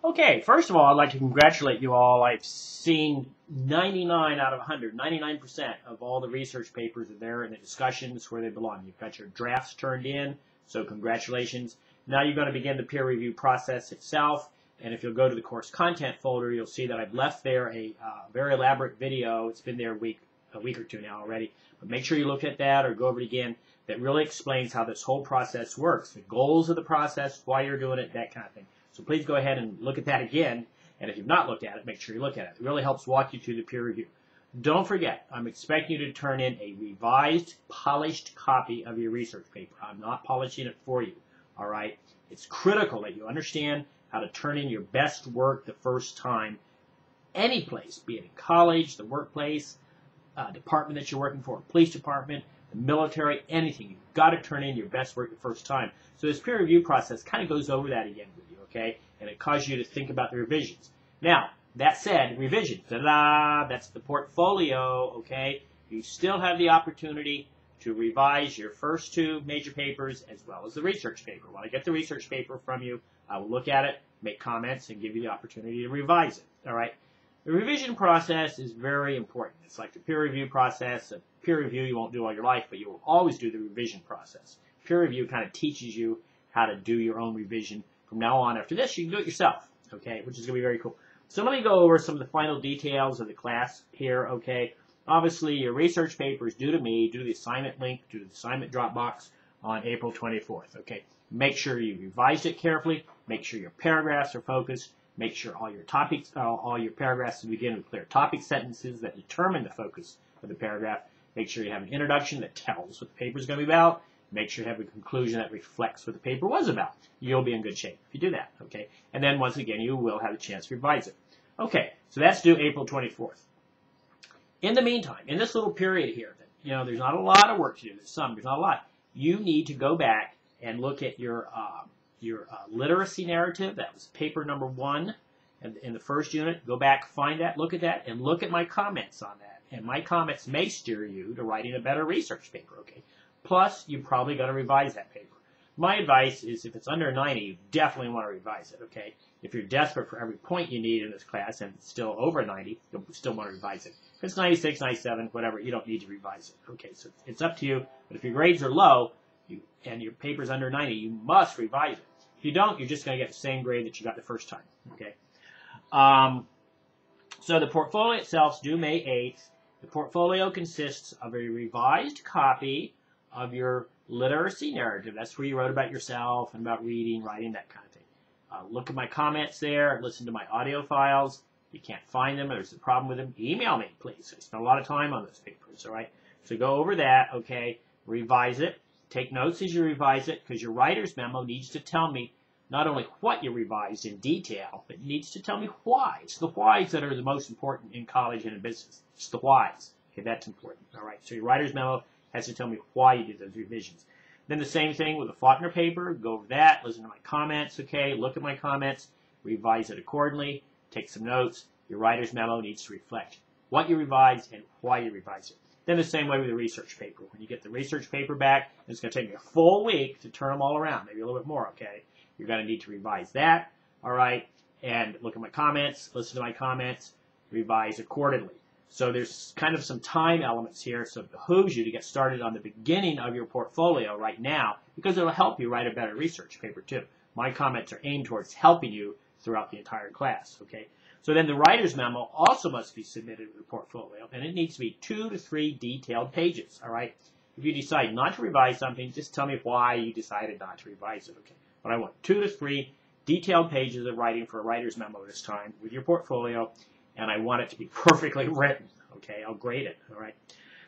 Okay, first of all, I'd like to congratulate you all. I've seen 99 out of 100, 99% of all the research papers are there in the discussions where they belong. You've got your drafts turned in, so congratulations. Now you're going to begin the peer review process itself, and if you'll go to the course content folder, you'll see that I've left there a very elaborate video. It's been there a week or two now already, but make sure you look at that or go over it again. That really explains how this whole process works, the goals of the process, why you're doing it, that kind of thing. So please go ahead and look at that again, and if you've not looked at it, make sure you look at it. It really helps walk you through the peer review. Don't forget, I'm expecting you to turn in a revised, polished copy of your research paper. I'm not polishing it for you, all right? It's critical that you understand how to turn in your best work the first time, any place, be it in college, the workplace, department that you're working for, police department, the military, anything. You've got to turn in your best work the first time. So this peer review process kind of goes over that again with you, okay? And it causes you to think about the revisions. Now, that said, revisions, ta-da, that's the portfolio, okay? You still have the opportunity to revise your first two major papers as well as the research paper. When I get the research paper from you, I will look at it, make comments, and give you the opportunity to revise it, all right? The revision process is very important. It's like the peer review process. A peer review you won't do all your life, but you will always do the revision process. Peer review kind of teaches you how to do your own revision. From now on, after this, you can do it yourself, okay, which is going to be very cool. So let me go over some of the final details of the class here, okay. Obviously, your research paper is due to me, due to the assignment link, due to the assignment Dropbox on April 24th, okay. Make sure you revised it carefully. Make sure your paragraphs are focused. Make sure all your topics, all your paragraphs begin with clear topic sentences that determine the focus of the paragraph. Make sure you have an introduction that tells what the paper is going to be about. Make sure you have a conclusion that reflects what the paper was about. You'll be in good shape if you do that, okay? And then once again, you will have a chance to revise it. Okay, so that's due April 24th. In the meantime, in this little period here, there's not a lot of work to do. There's not a lot. You need to go back and look at your literacy narrative. That was paper number 1 in the first unit. Go back, find that, look at that, and look at my comments on that. And my comments may steer you to writing a better research paper, okay? Plus, you're probably going to revise that paper. My advice is if it's under 90, you definitely want to revise it, okay? If you're desperate for every point you need in this class and it's still over 90, you'll still want to revise it. If it's 96, 97, whatever, you don't need to revise it, okay? So it's up to you. But if your grades are low and your paper's under 90, you must revise it. If you don't, you're just going to get the same grade that you got the first time, okay? So the portfolio itself is due May 8th. The portfolio consists of a revised copy of your literacy narrative. That's where you wrote about yourself and about reading, writing, that kind of thing. Look at my comments there. Listen to my audio files. If you can't find them or there's a problem with them, email me, please. I spent a lot of time on those papers, all right? So go over that, okay? Revise it. Take notes as you revise it because your writer's memo needs to tell me not only what you revised in detail, but it needs to tell me why. It's the whys that are the most important in college and in business. It's the whys. Okay, that's important, all right? So your writer's memo has to tell me why you did those revisions. Then the same thing with the Faulkner paper. Go over that, listen to my comments, okay? Look at my comments, revise it accordingly, take some notes. Your writer's memo needs to reflect what you revised and why you revised it. Then the same way with the research paper. When you get the research paper back, it's going to take me a full week to turn them all around, maybe a little bit more, okay? You're going to need to revise that, all right? And look at my comments, listen to my comments, revise accordingly. So there's kind of some time elements here, so it behooves you to get started on the beginning of your portfolio right now because it'll help you write a better research paper too. My comments are aimed towards helping you throughout the entire class, okay? So then the writer's memo also must be submitted with the portfolio, and it needs to be 2 to 3 detailed pages, all right? If you decide not to revise something, just tell me why you decided not to revise it, okay? But I want 2 to 3 detailed pages of writing for a writer's memo this time with your portfolio, and I want it to be perfectly written, okay? I'll grade it, all right?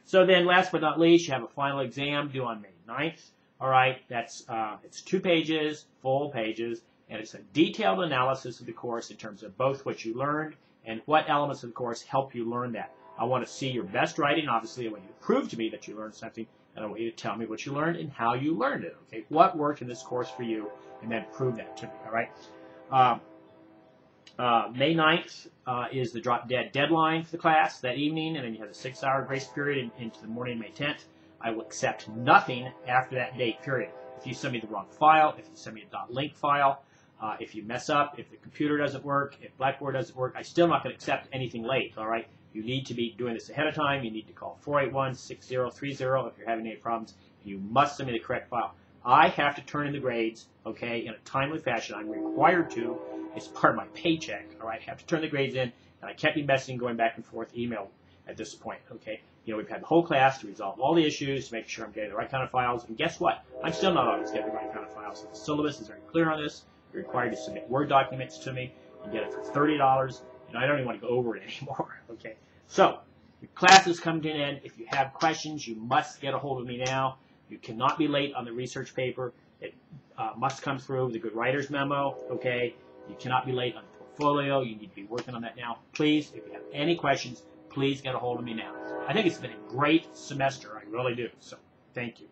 So then last but not least, you have a final exam due on May 9th, all right? That's it's 2 pages, full pages, and it's a detailed analysis of the course in terms of both what you learned and what elements of the course help you learn that. I want to see your best writing. Obviously, I want you to prove to me that you learned something, and I want you to tell me what you learned and how you learned it, okay? What worked in this course for you, and then prove that to me, all right? May 9th is the drop-dead deadline for the class that evening, and then you have a 6-hour grace period into the morning of May 10th. I will accept nothing after that date period. If you send me the wrong file, if you send me a .link file, If you mess up, if the computer doesn't work, if Blackboard doesn't work, I'm still not going to accept anything late, all right? You need to be doing this ahead of time. You need to call 481-6030 if you're having any problems. You must submit a correct file. I have to turn in the grades, okay, in a timely fashion. I'm required to. It's part of my paycheck, all right? I have to turn the grades in, and I can't be messing, going back and forth email at this point, okay? You know, we've had the whole class to resolve all the issues, to make sure I'm getting the right kind of files, and guess what? I'm still not always getting the right kind of files. The syllabus is very clear on this. You're required to submit Word documents to me. You get it for $30. You know, I don't even want to go over it anymore, okay? So, the class is coming to an end. If you have questions, you must get a hold of me now. You cannot be late on the research paper. It must come through the Good Writers Memo, okay? You cannot be late on the portfolio. You need to be working on that now. Please, if you have any questions, please get a hold of me now. I think it's been a great semester. I really do. So, thank you.